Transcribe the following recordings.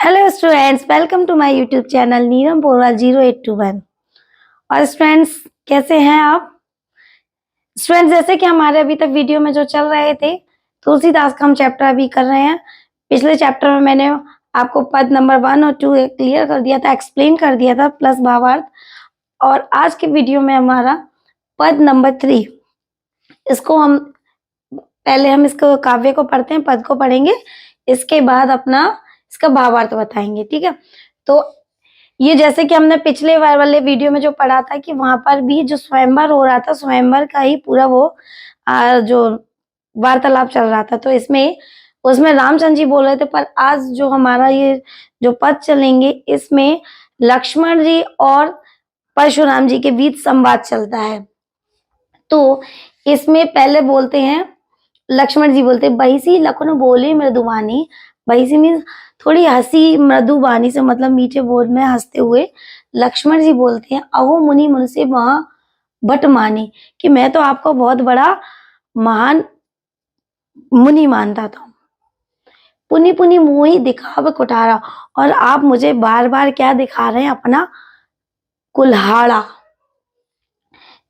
Hello students, welcome to my YouTube channel Neeram Porwal 0821। और students, कैसे हैं आप? स्टूडेंट्स, जैसे कि हमारे अभी तक वीडियो में जो चल रहे थे, तुलसीदास का हम चैप्टर अभी कर रहे हैं। पिछले चैप्टर में मैंने आपको पद नंबर 1 और 2 क्लियर कर दिया था, एक्सप्लेन कर दिया था, प्लस भावार्थ। और आज के वीडियो में हमारा पद नंबर 3, इसको हम पहले इसको काव्य को पढ़ते हैं, पद को पढ़ेंगे, इसके बाद अपना इसका भावार्थ बताएंगे। ठीक है, तो ये जैसे कि हमने पिछले वाले वीडियो में जो पढ़ा था कि वहां पर भी जो स्वयंवर हो रहा था, स्वयंवर का ही पूरा वो जो वार्तालाप चल रहा था, तो उसमें रामचंद्र जी बोल रहे थे। पर आज जो हमारा ये जो पद चलेंगे, इसमें लक्ष्मण जी और परशुराम जी के बीच संवाद चलता है। तो इसमें पहले बोलते हैं, लक्ष्मण जी बोलते, बहिसी लखन बोले मृदुवानी। बहिसी मीन्स थोड़ी हंसी, मृदुवानी से मतलब मीठे बोल में हंसते हुए लक्ष्मण जी बोलते हैं, अहो मुनि मुनसे वहां भट मानी, कि मैं तो आपको बहुत बड़ा महान मुनि मानता था। पुनि पुनि मोही दिखाव कुठारा, और आप मुझे बार बार क्या दिखा रहे हैं? अपना कुल्हाड़ा।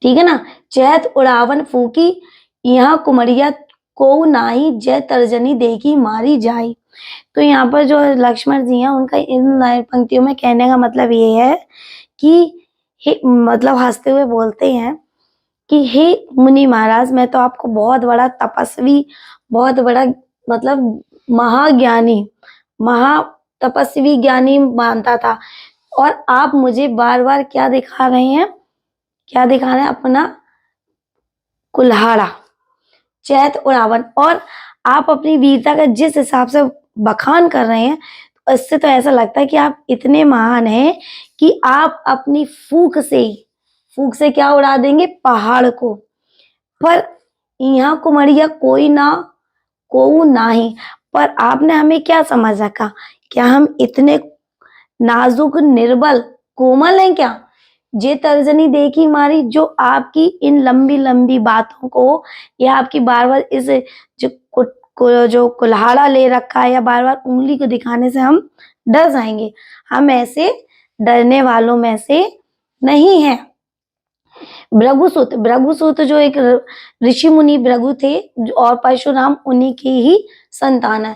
ठीक है ना। चैत उड़ावन फूकी, यहाँ कुमरिया को नाही, जय तर्जनी देगी मारी जाई। तो यहाँ पर जो लक्ष्मण जी हैं, उनका इन पंक्तियों में कहने का मतलब ये है कि मतलब हंसते हुए बोलते हैं कि हे मुनि महाराज, मैं तो आपको बहुत बड़ा तपस्वी, बहुत बड़ा मतलब महाज्ञानी, महातपस्वी ज्ञानी मानता था, और आप मुझे बार बार क्या दिखा रहे हैं? क्या दिखा रहे हैं? अपना कुल्हाड़ा, चैत उड़ावन। और आप अपनी वीरता का जिस हिसाब से बखान कर रहे हैं, इससे तो ऐसा लगता है कि आप इतने महान हैं कि आप अपनी फूंक से क्या उड़ा देंगे? पहाड़ को। पर यहाँ कुमरिया कोई ना को नाही, पर आपने हमें क्या समझ रखा? क्या हम इतने नाजुक, निर्बल, कोमल हैं क्या? जे तर्जनी देखी मारी, जो आपकी इन लंबी लंबी बातों को, या आपकी बार बार इस जो कुल्हाड़ा ले रखा है, या बार बार उंगली को दिखाने से हम डर जाएंगे? हम ऐसे डरने वालों में से नहीं हैं। भृगुसुत जो एक ऋषि मुनि भृगु थे, और परशुराम उन्हीं की ही संतान है।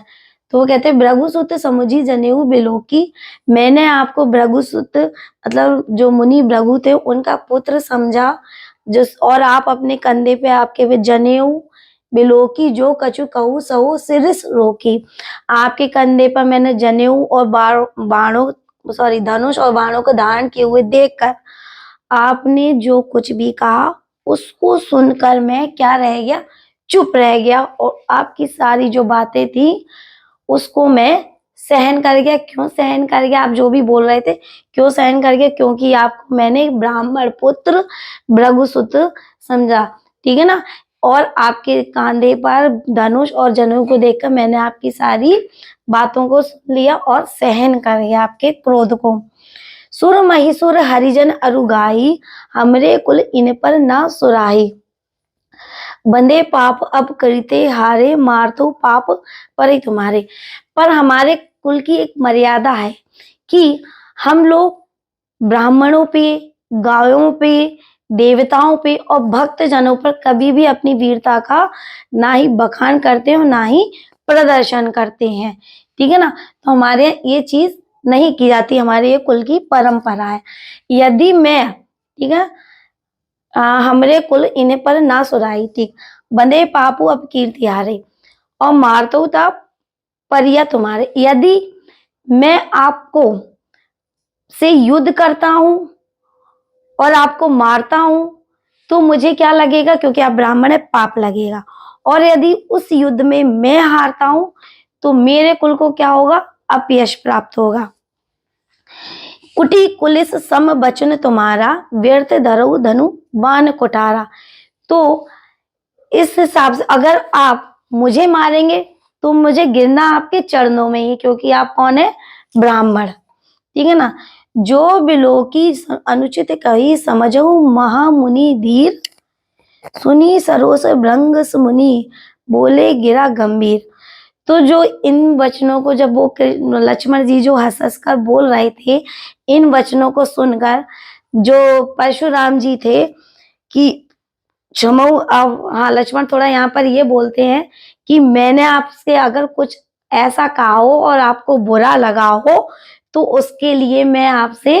तो वो कहते हैं, भृगुसुत समुझी जनेऊ बिलोकी, मैंने आपको भृगुसुत मतलब जो मुनि भृगु थे उनका पुत्र समझा, और आप अपने कंधे पे आपके वे जनेऊ बिलोकी, जो कछु कहू सहो सिरिस रोकी। आपके कंधे पर मैंने जनेऊ और धनुष और बाणों को धारण किए हुए देखकर आपने जो कुछ भी कहा उसको सुनकर मैं क्या रह गया? चुप रह गया, और आपकी सारी जो बातें थी उसको मैं सहन कर गया। क्यों सहन कर गया? आप जो भी बोल रहे थे, क्यों सहन कर गया? क्योंकि आपको मैंने ब्राह्मण पुत्र भृगुसुत समझा। ठीक है ना। और आपके कंधे पर धनुष और जनेऊ को देखकर मैंने आपकी सारी बातों को सुन लिया और सहन कर गया आपके क्रोध को। सुर महिसुर हरिजन अरुगाई, हमरे कुल इन पर ना सुराही। बंदे पाप अब करते हारे, मार तो पाप पर तुम्हारे। पर हमारे कुल की एक मर्यादा है कि हम लोग ब्राह्मणों पे, गायों पे, देवताओं पे और भक्त जनों पर कभी भी अपनी वीरता का ना ही बखान करते हैं और ना ही प्रदर्शन करते हैं। ठीक है ना। तो हमारे ये चीज नहीं की जाती, हमारे ये कुल की परंपरा है। यदि मैं, ठीक है, हमरे कुल इन्हें पर ना सुराई, ठीक, बंदे पापू अब कीर्ति हारे, और मारतो था परिया तुम्हारे। यदि मैं आपको से युद्ध करता हूं और आपको मारता हूं तो मुझे क्या लगेगा? क्योंकि आप ब्राह्मण है, पाप लगेगा। और यदि उस युद्ध में मैं हारता हूं तो मेरे कुल को क्या होगा? अपयश प्राप्त होगा। कुटी कुलिस सम बचन तुम्हारा, व्यर्थ धरऊ धनु बाण कुठारा। तो इस हिसाब से अगर आप मुझे मारेंगे तो मुझे गिरना आपके चरणों में ही, क्योंकि आप कौन है? ब्राह्मण। ठीक है ना। जो बिलोकी अनुचित कही, समझो महामुनि धीर, सुनी सरोस भृंग मुनि, बोले गिरा गंभीर। तो जो इन वचनों को जब वो लक्ष्मण जी जो हंस हंस कर बोल रहे थे, इन वचनों को सुनकर जो परशुराम जी थे कि क्षमऊ, हाँ, लक्ष्मण थोड़ा यहाँ पर ये बोलते हैं कि मैंने आपसे अगर कुछ ऐसा कहा हो और आपको बुरा लगा हो तो उसके लिए मैं आपसे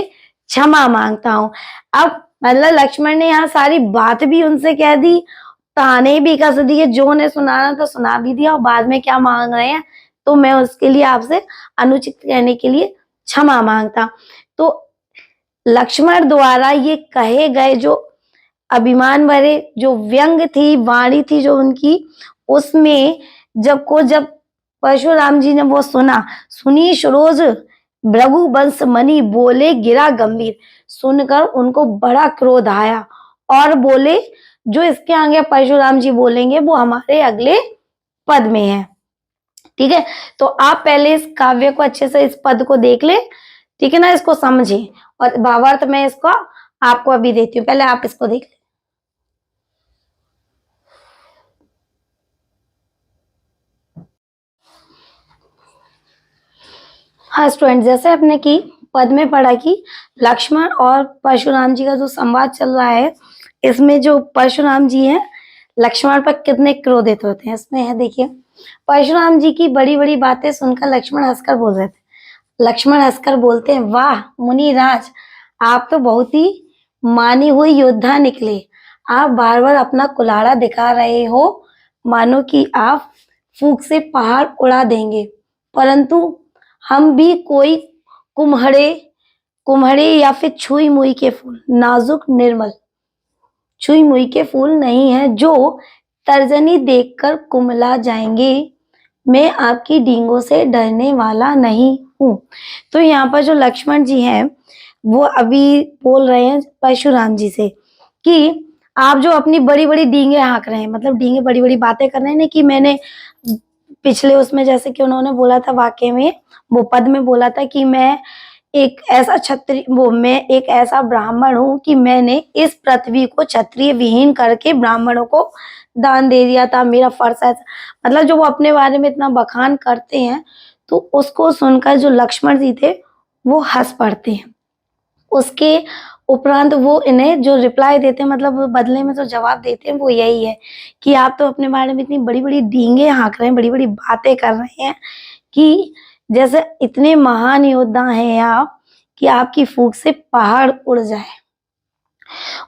क्षमा मांगता हूँ। अब मतलब लक्ष्मण ने यहाँ सारी बात भी उनसे कह दी, ताने भी कस दिए, जो ने सुनाना तो सुना भी दिया, और बाद में क्या मांग रहे हैं, तो मैं उसके लिए आपसे अनुचित कहने के लिए क्षमा मांगता। तो लक्ष्मण द्वारा ये कहे गए जो अभिमान भरे जो व्यंग थी, वाणी थी जो उनकी, उसमें जब परशुराम जी ने वो सुनी सरोज भृगु वंश मणि बोले गिरा गंभीर, सुनकर उनको बड़ा क्रोध आया और बोले, जो इसके आगे परशुराम जी बोलेंगे वो हमारे अगले पद में है। ठीक है, तो आप पहले इस काव्य को अच्छे से, इस पद को देख ले, ठीक है ना, इसको समझे, और भावार्थ मैं इसको आपको अभी देती हूँ, पहले आप इसको देख ले। हाँ स्टूडेंट, जैसे आपने की पद में पढ़ा कि लक्ष्मण और परशुराम जी का जो संवाद चल रहा है, इसमें जो परशुराम जी हैं लक्ष्मण पर कितने क्रोधित होते हैं, इसमें है देखिए, परशुराम जी की बड़ी बड़ी बातें सुनकर लक्ष्मण हंसकर बोल रहे थे। लक्ष्मण हंसकर बोलते हैं, वाह मुनिराज, आप तो बहुत ही मानी हुई योद्धा निकले। आप बार बार अपना कुल्हाड़ा दिखा रहे हो, मानो कि आप फूंक से पहाड़ उड़ा देंगे, परंतु हम भी कोई कुम्हड़े या फिर छुई मुई के फूल, नाजुक निर्मल छुई मुई के फूल नहीं है जो तर्जनी देखकर कुमला जाएंगे। मैं आपकी डींगों से डरने वाला नहीं हूँ। तो यहाँ पर जो लक्ष्मण जी हैं वो अभी बोल रहे हैं परशुराम जी से कि आप जो अपनी बड़ी बड़ी डींगे हाँक रहे हैं, मतलब डींगे बड़ी बड़ी बातें कर रहे हैं, कि मैंने पिछले उसमें जैसे कि उन्होंने बोला था, वाक्य में वो पद में बोला था कि मैं एक ऐसा ब्राह्मण हूँ कि मैंने इस पृथ्वी को क्षत्रिय विहीन करके ब्राह्मणों को दान दे दिया था, मेरा फर्ज है। मतलब जो वो अपने बारे में इतना बखान करते हैं, तो उसको सुनकर जो लक्ष्मण जी थे वो हंस पड़ते हैं। उसके उपरांत वो इन्हें जो रिप्लाई देते हैं, मतलब बदले में जो जवाब देते हैं वो यही है कि आप तो अपने बारे में इतनी बड़ी बड़ी डींगे हाँक रहे हैं, बड़ी बड़ी बातें कर रहे हैं कि जैसे इतने महान योद्धा हैं आप कि आपकी फूंक से पहाड़ उड़ जाए,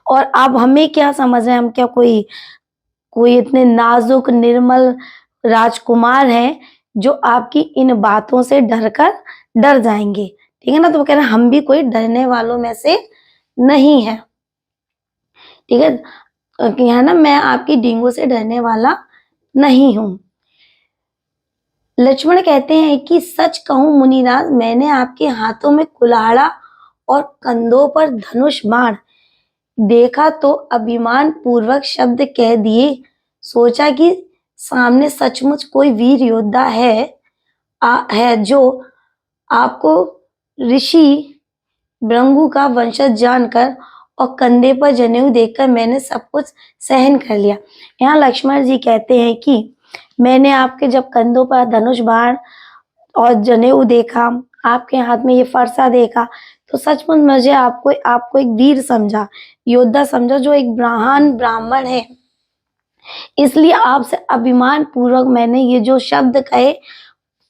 और आप हमें क्या समझ रहे हैं, हम क्या कोई इतने नाजुक निर्मल राजकुमार हैं जो आपकी इन बातों से डर जाएंगे। ठीक है ना, तो वो कह रहे हैं हम भी कोई डरने वालों में से नहीं है। ठीक है, है ना, मैं आपकी डींगों से डरने वाला नहीं हूं। लक्ष्मण कहते हैं कि सच कहूं मुनिराज, मैंने आपके हाथों में कुल्हाड़ा और कंधों पर धनुष बाण देखा तो अभिमान पूर्वक शब्द कह दिए, सोचा कि सामने सचमुच कोई वीर योद्धा है जो आपको ऋषि भृगु का वंशज जानकर और कंधे पर जनेऊ देखकर मैंने सब कुछ सहन कर लिया। यहाँ लक्ष्मण जी कहते हैं कि मैंने आपके जब कंधों पर धनुष बाण और जनेऊ देखा, आपके हाथ में ये फरसा देखा, तो सचमुच मुझे आपको एक वीर समझा, योद्धा समझा, जो एक महान ब्राह्मण है। इसलिए आपसे अभिमान पूर्वक मैंने ये जो शब्द कहे,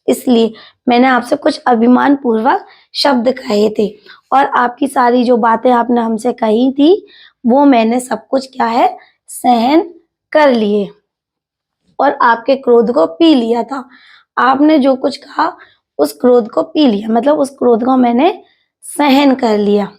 इसलिए मैंने आपसे कुछ अभिमान पूर्वक शब्द कहे थे, और आपकी सारी जो बातें आपने हमसे कही थी वो मैंने सब कुछ क्या है, सहन कर लिए, और आपके क्रोध को पी लिया था। आपने जो कुछ कहा उस क्रोध को पी लिया, मतलब उस क्रोध को मैंने सहन कर लिया।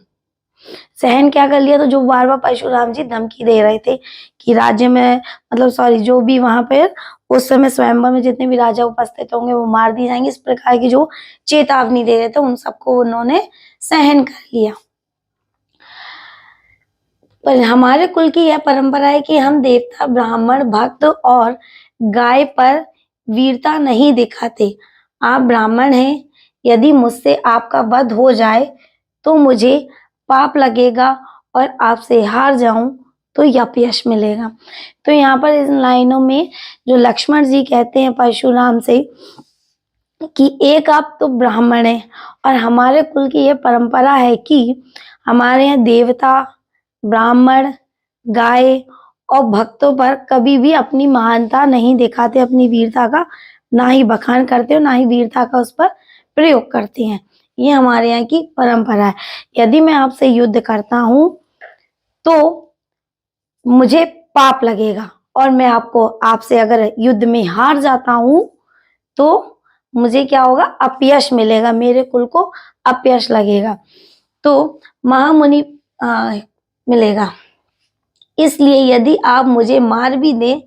सहन क्या कर लिया, तो जो बार बार परशुराम जी धमकी दे रहे थे कि राज्य में, मतलब सॉरी, जो भी वहां पे उस समय स्वयंवर में जितने भी राजा उपस्थित होंगे वो मार दिए जाएंगे, इस प्रकार की जो चेतावनी दे रहे थे उन सबको उन्होंने सहन कर लिया। पर हमारे कुल की यह परंपरा है कि हम देवता, ब्राह्मण, भक्त और गाय पर वीरता नहीं दिखाते। आप ब्राह्मण हैं, यदि मुझसे आपका वध हो जाए तो मुझे पाप लगेगा, और आपसे हार जाऊं तो अपयश मिलेगा। तो यहाँ पर इन लाइनों में जो लक्ष्मण जी कहते हैं परशुराम से कि एक आप तो ब्राह्मण है और हमारे कुल की ये परंपरा है कि हमारे यहाँ देवता, ब्राह्मण, गाय और भक्तों पर कभी भी अपनी महानता नहीं दिखाते, अपनी वीरता का ना ही बखान करते और ना ही वीरता का उस पर प्रयोग करते हैं। ये हमारे यहाँ की परंपरा है। यदि मैं आपसे युद्ध करता हूँ तो मुझे पाप लगेगा और मैं आपसे अगर युद्ध में हार जाता हूँ तो मुझे क्या होगा, अपयश मिलेगा, मेरे कुल को अपयश लगेगा, तो महामुनि मिलेगा। इसलिए यदि आप मुझे मार भी दें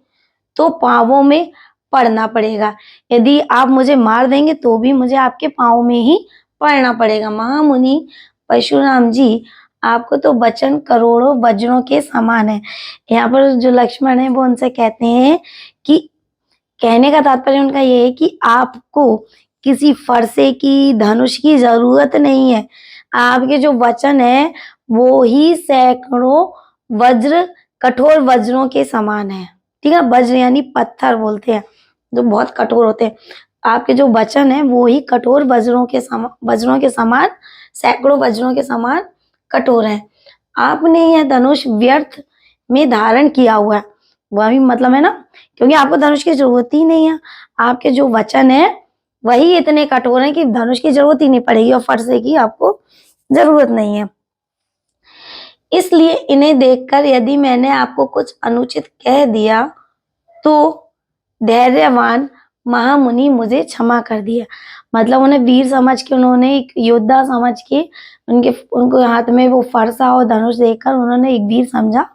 तो पांवों में पड़ना पड़ेगा। यदि आप मुझे मार देंगे तो भी मुझे आपके पांव में ही पड़ना पड़ेगा। महामुनि परशुराम जी, आपको तो वचन करोड़ों वज्रों के समान है। यहाँ पर जो लक्ष्मण है वो उनसे कहते हैं कि कहने का तात्पर्य उनका ये है कि आपको किसी फरसे की, धनुष की जरूरत नहीं है। आपके जो वचन है वो ही सैकड़ों वज्र, कठोर वज्रों के समान है। ठीक है, वज्र यानी पत्थर बोलते हैं जो बहुत कठोर होते हैं। आपके जो वचन है वो ही कठोर वज्रों के समान, सैकड़ों वज्रों के समान कठोर है। आपने यह धनुष व्यर्थ में धारण किया हुआ है, वह भी मतलब है ना, क्योंकि आपको धनुष की जरूरत ही नहीं है। आपके जो वचन है वही इतने कठोर हैं कि धनुष की जरूरत ही नहीं पड़ेगी और फरसे की आपको जरूरत नहीं है। इसलिए इन्हें देखकर यदि मैंने आपको कुछ अनुचित कह दिया तो धैर्यवान महामुनि मुझे क्षमा कर दिया। मतलब उन्हें वीर समझ के, उन्होंने एक योद्धा समझ के, उनको हाथ में वो फरसा और धनुष देखकर उन्होंने एक वीर समझा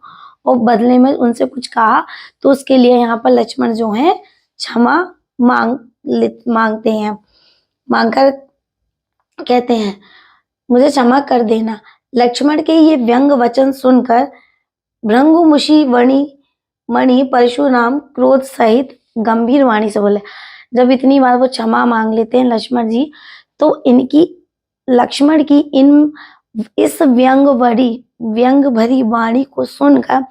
और बदले में उनसे कुछ कहा, तो उसके लिए यहाँ पर लक्ष्मण जो है क्षमा मांगते हैं, मांगकर कहते हैं मुझे क्षमा कर देना। लक्ष्मण के ये व्यंग वचन सुनकर भृंगुमुषि मणि परशुराम क्रोध सहित गंभीर वाणी से बोले। जब इतनी बार वो क्षमा मांग लेते हैं लक्ष्मण जी, तो लक्ष्मण की इस व्यंग भरी वाणी को सुनकर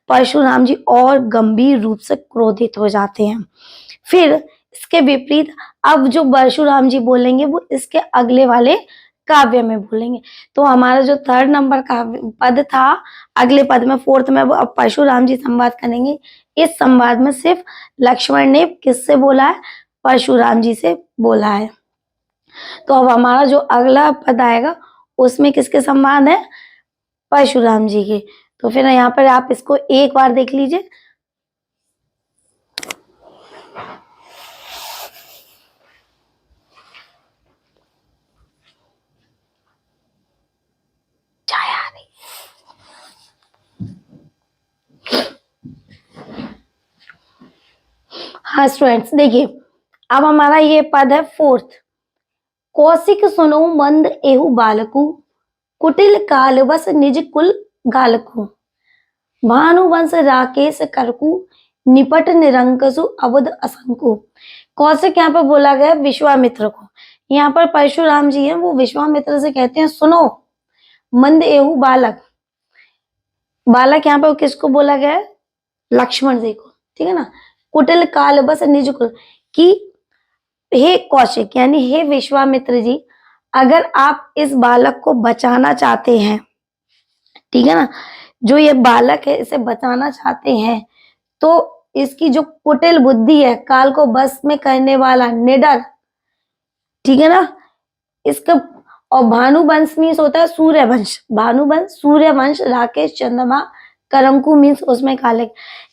परशुराम जी और गंभीर रूप से क्रोधित हो जाते हैं। फिर इसके विपरीत अब जो परशुराम जी बोलेंगे वो इसके अगले वाले काव्य में बोलेंगे। तो हमारा जो 3rd नंबर का पद था, अगले पद में 4th में अब परशुराम जी संवाद करेंगे। इस संवाद में सिर्फ लक्ष्मण ने किससे बोला है, परशुराम जी से बोला है। तो अब हमारा जो अगला पद आएगा उसमें किसके संवाद है, परशुराम जी के। तो फिर यहाँ पर आप इसको एक बार देख लीजिए। हाँ स्टूडेंट्स देखिए, अब हमारा ये पद है 4th। कौशिक सुनो मंद एहु बालकु, कुटिल काल बस निज कुल गालकु, भानुवंश राकेश करकु, निपट निरंकसु अवध असंकु। कौशिक यहाँ पर बोला गया विश्वामित्र को। यहाँ पर परशुराम जी हैं वो विश्वामित्र से कहते हैं सुनो मंद एहु बालक। बालक यहाँ पर किसको बोला गया है, लक्ष्मण जी को। ठीक है ना। कुटिल काल बस निज कुल, कि हे कौशिक यानी हे विश्वामित्र जी, अगर आप इस बालक को बचाना चाहते हैं, ठीक है ना, जो ये बालक है इसे बचाना चाहते हैं, तो इसकी जो कुटिल बुद्धि है, काल को बस में करने वाला निडर, ठीक है ना, इसका। और भानुवंश मीन्स होता है सूर्यवंश, भानुवंश सूर्यवंश, राकेश चंद्रमा, करंकु मीन्स उसमें काले।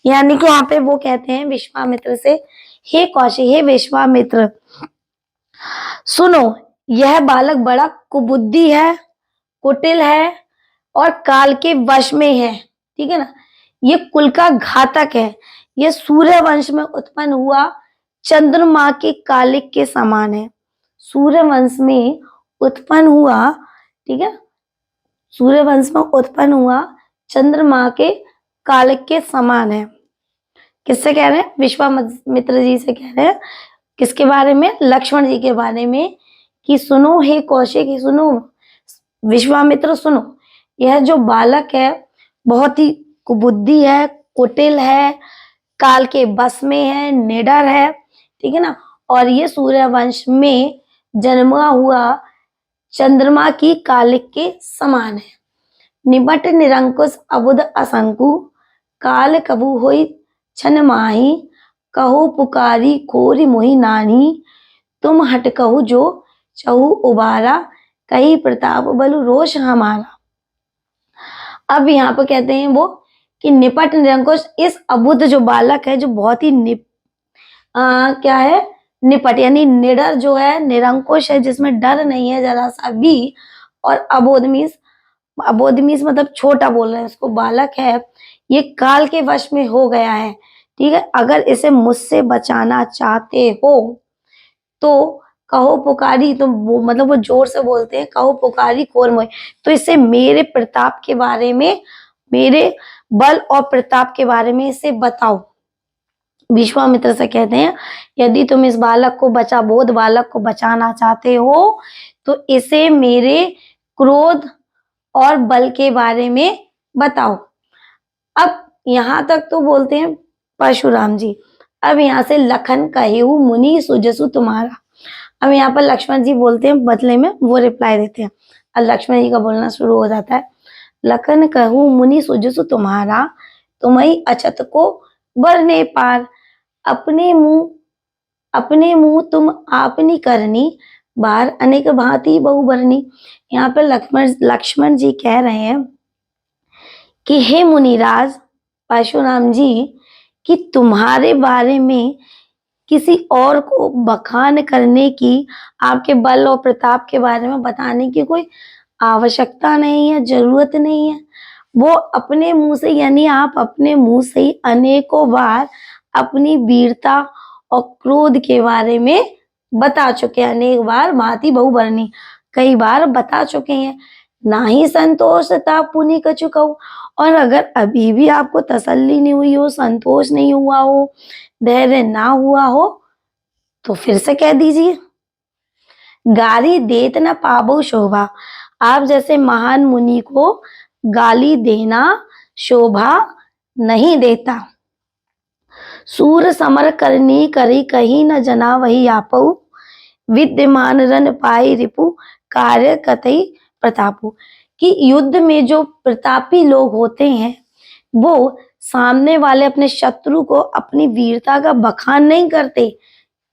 यानी कि यहाँ पे वो कहते हैं विश्वामित्र से, हे कौशिक, हे विश्वामित्र, सुनो यह बालक बड़ा कुबुद्धि है, कुटिल है और काल के वश में है। ठीक है ना, ये कुल का घातक है, ये सूर्यवंश में उत्पन्न हुआ चंद्रमा के कालिक के समान है। सूर्यवंश में उत्पन्न हुआ, ठीक है, सूर्यवंश में उत्पन्न हुआ चंद्रमा के कालिक के समान है। किससे कह रहे हैं, विश्वामित्र जी से कह रहे हैं। किसके बारे में, लक्ष्मण जी के बारे में, कि सुनो हे कौशिक, सुनो विश्वामित्र, सुनो यह जो बालक है बहुत ही कुबुद्धि है, कुटिल है, काल के बस में है, निडर है, ठीक है ना। और ये सूर्यवंश में जन्मा हुआ चंद्रमा की कालिक के समान है। निबट निरंकुश अबुध असंकु, काल कबू होई छन माही, कहो पुकारी खोरी मोहि नानी, तुम हट कहू जो चहु उबारा, कही प्रताप बलु रोष हमारा। अब यहाँ पर कहते हैं वो कि निपट निरंकुश, इस अबुध जो बालक है, जो बहुत ही क्या है, निपट यानी निडर जो है, निरंकुश है, जिसमें डर नहीं है जरा सा भी, और अबोध मीन्स मतलब छोटा बोल रहे हैं उसको, बालक है, ये काल के वश में हो गया है, ठीक है। अगर इसे मुझसे बचाना चाहते हो तो कहो पुकारी, तो वो मतलब वो जोर से बोलते हैं, कहो पुकारी खोर मोहि, तो इसे मेरे प्रताप के बारे में, मेरे बल और प्रताप के बारे में इसे बताओ। विश्वामित्र से कहते हैं यदि तुम इस बालक को बोध बालक को बचाना चाहते हो तो इसे मेरे क्रोध और बल के बारे में बताओ। अब यहां तक तो बोलते हैं परशुराम जी। अब यहाँ से लखन कहेऊ मुनि सुजसु तुम्हारा। अब यहाँ पर लक्ष्मण जी बोलते हैं, बदले में वो रिप्लाई देते हैं। अब लक्ष्मण जी का बोलना शुरू हो जाता है, लखन कहूँ मुनि सुजसु तुम्हारा, तुम्हें अछत को बरने पार, अपने मुंह तुम आपनी करनी, बाहर अनेक भांति बहु बरनी। यहाँ पर लक्ष्मण जी कह रहे हैं कि हे मुनिराज परशुराम जी, कि तुम्हारे बारे में किसी और को बखान करने की, आपके बल और प्रताप के बारे में बताने की कोई आवश्यकता नहीं है, जरूरत नहीं है। वो अपने मुंह से, यानी आप अपने मुंह से ही अनेकों बार अपनी वीरता और क्रोध के बारे में बता चुके हैं, अनेक बार भांति बहुबरनी, कई बार बता चुके हैं। ना ही संतोषता पुनि कछु कहूं, और अगर अभी भी आपको तसल्ली नहीं हुई हो, संतोष नहीं हुआ हो, धैर्य ना हुआ हो, तो फिर से कह दीजिए। गाली देत न पाबो शोभा, आप जैसे महान मुनि को गाली देना शोभा नहीं देता। सूर समर करनी करी कहीं न जना वही आपऊ, विद्यमान रन पाई रिपु कार्य कतई प्रतापु। कि युद्ध में जो प्रतापी लोग होते हैं वो सामने वाले अपने शत्रु को अपनी वीरता का बखान नहीं करते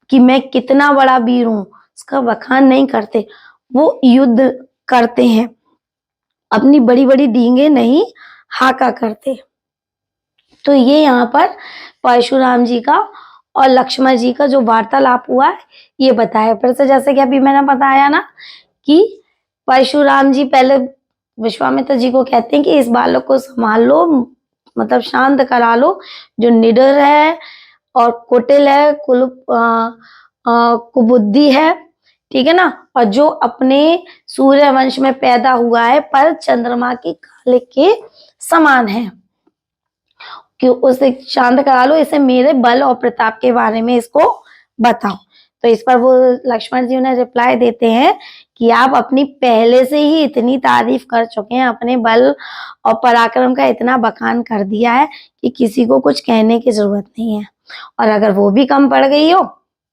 कि मैं कितना बड़ा वीर हूं, उसका बखान नहीं करते, वो युद्ध करते हैं, अपनी बड़ी बड़ी डींगे नहीं हाका करते। तो ये यहाँ पर परशुराम जी का और लक्ष्मण जी का जो वार्तालाप हुआ है ये बताया। फिर से जैसे कि अभी मैंने बताया ना कि परशुराम जी पहले विश्वामित्र जी को कहते हैं कि इस बालक को संभाल लो, मतलब शांत करा लो, जो निडर है और कुटिल है, कुबुद्धि है, ठीक है ना, और जो अपने सूर्यवंश में पैदा हुआ है पर चंद्रमा की कालिक के समान है, कि उसे शांत करा लो, इसे मेरे बल और प्रताप के बारे में इसको बताओ। तो इस पर वो लक्ष्मण जी उन्हें रिप्लाई देते हैं कि आप अपनी पहले से ही इतनी तारीफ कर चुके हैं, अपने बल और पराक्रम का इतना बखान कर दिया है कि किसी को कुछ कहने की जरूरत नहीं है, और अगर वो भी कम पड़ गई हो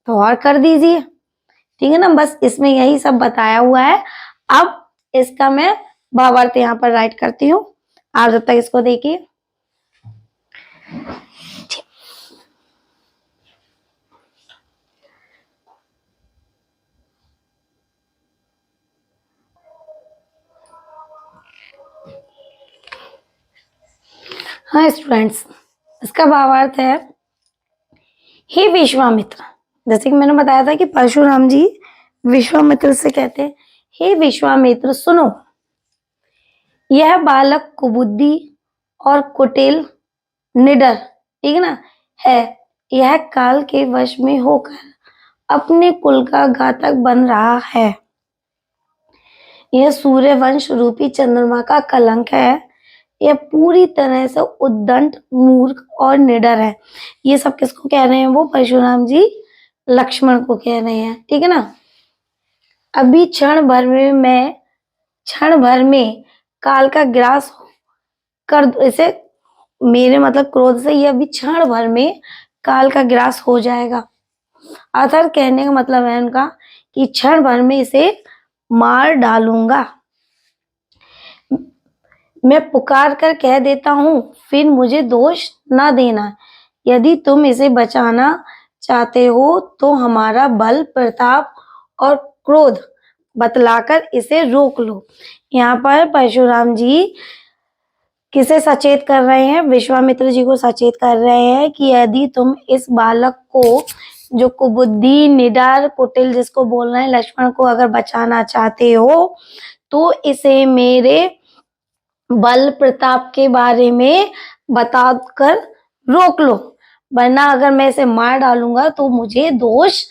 तो और कर दीजिए, ठीक है ना। बस इसमें यही सब बताया हुआ है। अब इसका मैं भावार्थ यहाँ पर राइट करती हूँ, आप जब तक इसको देखिए। हाँ स्टूडेंट्स, इसका भावार्थ है, हे विश्वामित्र, जैसे कि मैंने बताया था कि परशुराम जी विश्वामित्र से कहते हैं, हे विश्वामित्र सुनो, यह बालक कुबुद्धि और कुटिल निडर, ठीक है ना, है, यह काल के वश में होकर अपने कुल का घातक बन रहा है। यह सूर्यवंश रूपी चंद्रमा का कलंक है। यह पूरी तरह से उद्दंड, मूर्ख और निडर है। ये सब किसको कह रहे हैं? वो परशुराम जी लक्ष्मण को कह रहे हैं, ठीक है ना। अभी क्षण भर में काल का ग्रास कर इसे मेरे मतलब क्रोध से ये अभी क्षण भर में काल का ग्रास हो जाएगा। अर्थात कहने का मतलब है उनका कि क्षण भर में इसे मार डालूंगा। मैं पुकार कर कह देता हूँ, फिर मुझे दोष न देना। यदि तुम इसे बचाना चाहते हो तो हमारा बल, प्रताप और क्रोध बतलाकर इसे रोक लो। यहाँ पर परशुराम जी किसे सचेत कर रहे हैं? विश्वामित्र जी को सचेत कर रहे हैं कि यदि तुम इस बालक को, जो कुबुद्धि, निडर, कुटिल जिसको बोल रहे हैं, लक्ष्मण को अगर बचाना चाहते हो तो इसे मेरे बल, प्रताप के बारे में बताकर रोक लो, वरना अगर मैं इसे मार डालूंगा तो मुझे दोष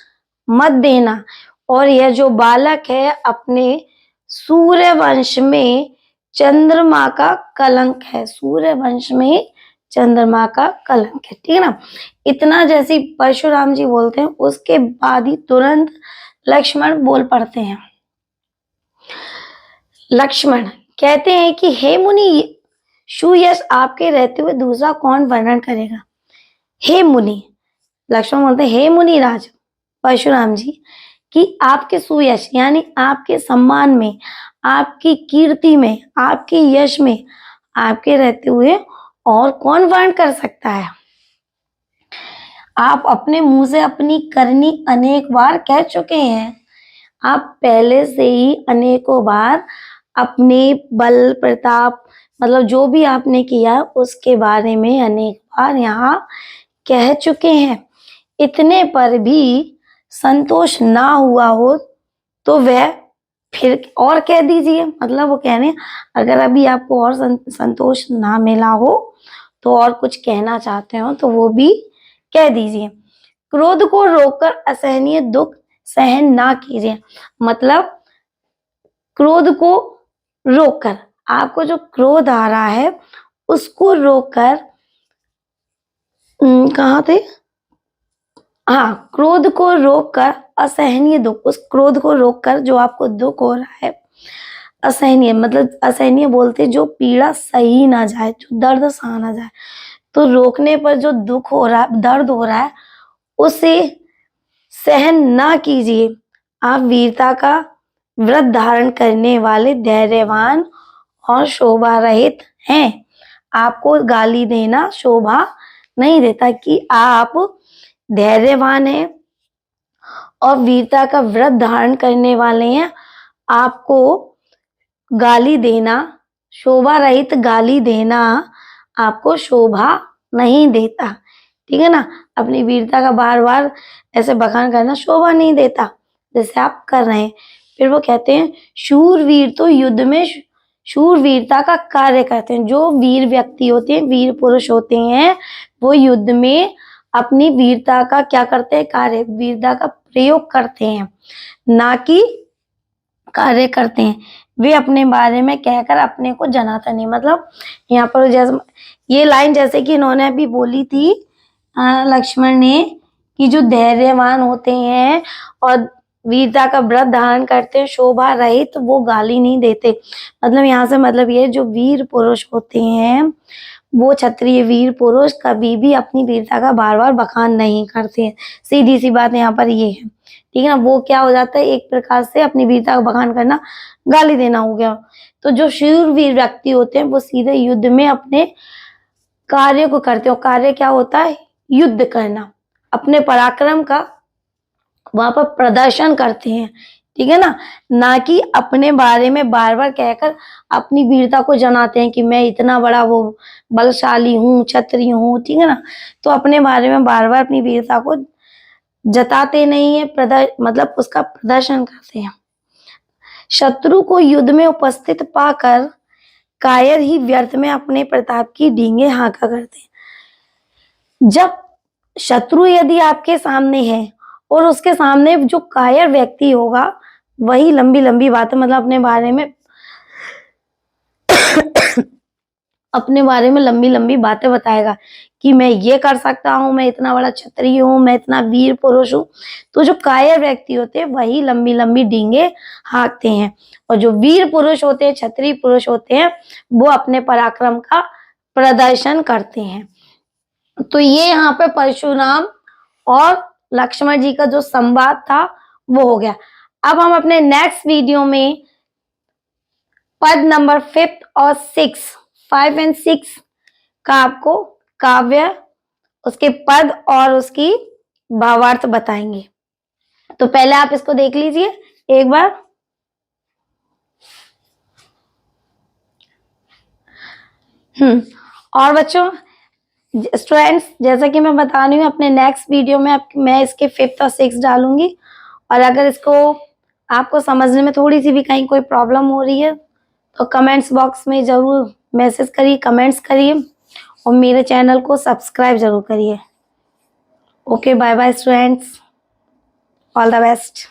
मत देना। और यह जो बालक है अपने सूर्यवंश में चंद्रमा का कलंक है। सूर्यवंश में चंद्रमा का कलंक है, ठीक है ना। इतना जैसे परशुराम जी बोलते हैं उसके बाद ही तुरंत लक्ष्मण बोल पड़ते हैं। लक्ष्मण कहते हैं कि हे मुनि, सुयश आपके रहते हुए दूसरा कौन वर्णन करेगा। हे मुनि, लक्ष्मण बोलते हैं हे मुनि राज परशुराम जी कि आपके सुयश यानी आपके सम्मान में, आपकी कीर्ति में, आपके यश में आपके रहते हुए और कौन वर्ण कर सकता है। आप अपने मुंह से अपनी करनी अनेक बार कह चुके हैं। आप पहले से ही अनेकों बार अपने बल, प्रताप, मतलब जो भी आपने किया उसके बारे में अनेक बार यहाँ कह चुके हैं। इतने पर भी संतोष ना हुआ हो तो वह फिर और कह दीजिए। मतलब वो कह रहे हैं अगर अभी आपको और संतोष ना मिला हो तो और कुछ कहना चाहते हो तो वो भी कह दीजिए। क्रोध को रोककर असहनीय दुख सहन ना कीजिए। मतलब क्रोध को रोककर, आपको जो क्रोध आ रहा है उसको रोककर, कहाँ थे, हाँ, क्रोध को रोककर असहनीय दुख, उस क्रोध को रोककर जो आपको दुख हो रहा है, असहनीय मतलब असहनीय बोलते जो पीड़ा सही ना जाए, जो दर्द सहा ना जाए, तो रोकने पर जो दुख हो रहा है, दर्द हो रहा है, उसे सहन ना कीजिए। आप वीरता का व्रत धारण करने वाले धैर्यवान और शोभा रहित हैं। आपको गाली देना शोभा नहीं देता कि आप धैर्यवान हैं और वीरता का व्रत धारण करने वाले हैं। आपको गाली देना, शोभा रहित गाली देना आपको शोभा नहीं देता, ठीक है ना। अपनी वीरता का बार बार ऐसे बखान करना शोभा नहीं देता जैसे आप कर रहे हैं। फिर वो कहते हैं शूरवीर तो युद्ध में शूरवीरता का कार्य करते हैं। जो वीर व्यक्ति होते हैं, वीर पुरुष होते हैं, वो युद्ध में अपनी वीरता का क्या करते हैं, कार्य, वीरता का प्रयोग करते हैं, ना कि कार्य करते हैं। वे अपने बारे में कहकर अपने को जनाता नहीं। मतलब यहाँ पर जैसे ये लाइन जैसे कि इन्होंने अभी बोली थी लक्ष्मण ने कि जो धैर्यवान होते हैं और वीरता का व्रत धारण करते हैं, शोभा रहित, वो गाली नहीं देते। मतलब यहाँ से मतलब ये जो वीर पुरुष होते हैं, वो क्षत्रिय वीर पुरुष कभी भी अपनी वीरता का बार बार बखान नहीं करते हैं। सीधी सी बात यहाँ पर ये है, ठीक है ना। वो क्या हो जाता है, एक प्रकार से अपनी वीरता का बखान करना गाली देना हो गया। तो जो शूरवीर व्यक्ति होते हैं वो सीधे युद्ध में अपने कार्य को करते हो। कार्य क्या होता है, युद्ध करना, अपने पराक्रम का वहां पर प्रदर्शन करते हैं, ठीक है ना कि अपने बारे में बार बार कहकर अपनी वीरता को जनाते हैं कि मैं इतना बड़ा वो बलशाली हूँ, क्षत्रिय हूँ, ठीक है ना। तो अपने बारे में बार बार अपनी वीरता को जताते नहीं है, मतलब उसका प्रदर्शन करते हैं। शत्रु को युद्ध में उपस्थित पाकर कायर ही व्यर्थ में अपने प्रताप की डींगे हाँका करते हैं। जब शत्रु यदि आपके सामने है और उसके सामने जो कायर व्यक्ति होगा वही लंबी लंबी बातें, मतलब अपने बारे में लंबी लंबी बातें बताएगा कि मैं ये कर सकता हूँ, मैं इतना बड़ा क्षत्रिय हूँ, मैं इतना वीर पुरुष हूँ। तो जो कायर व्यक्ति होते हैं वही लंबी लंबी डींगे हाँकते हैं, और जो वीर पुरुष होते हैं, क्षत्रिय पुरुष होते हैं, वो अपने पराक्रम का प्रदर्शन करते हैं। तो ये यहाँ पे परशुराम और लक्ष्मण जी का जो संवाद था वो हो गया। अब हम अपने नेक्स्ट वीडियो में पद नंबर 5 और 6, 5 एंड 6 का आपको काव्य, उसके पद और उसकी भावार्थ बताएंगे। तो पहले आप इसको देख लीजिए एक बार। और बच्चों, स्टूडेंट्स, जैसा कि मैं बता रही हूँ अपने नेक्स्ट वीडियो में मैं इसके 5th और 6th डालूंगी। और अगर इसको आपको समझने में थोड़ी सी भी कहीं कोई प्रॉब्लम हो रही है तो कमेंट्स बॉक्स में जरूर मैसेज करिए, कमेंट्स करिए और मेरे चैनल को सब्सक्राइब जरूर करिए। Okay, bye bye students, all the best.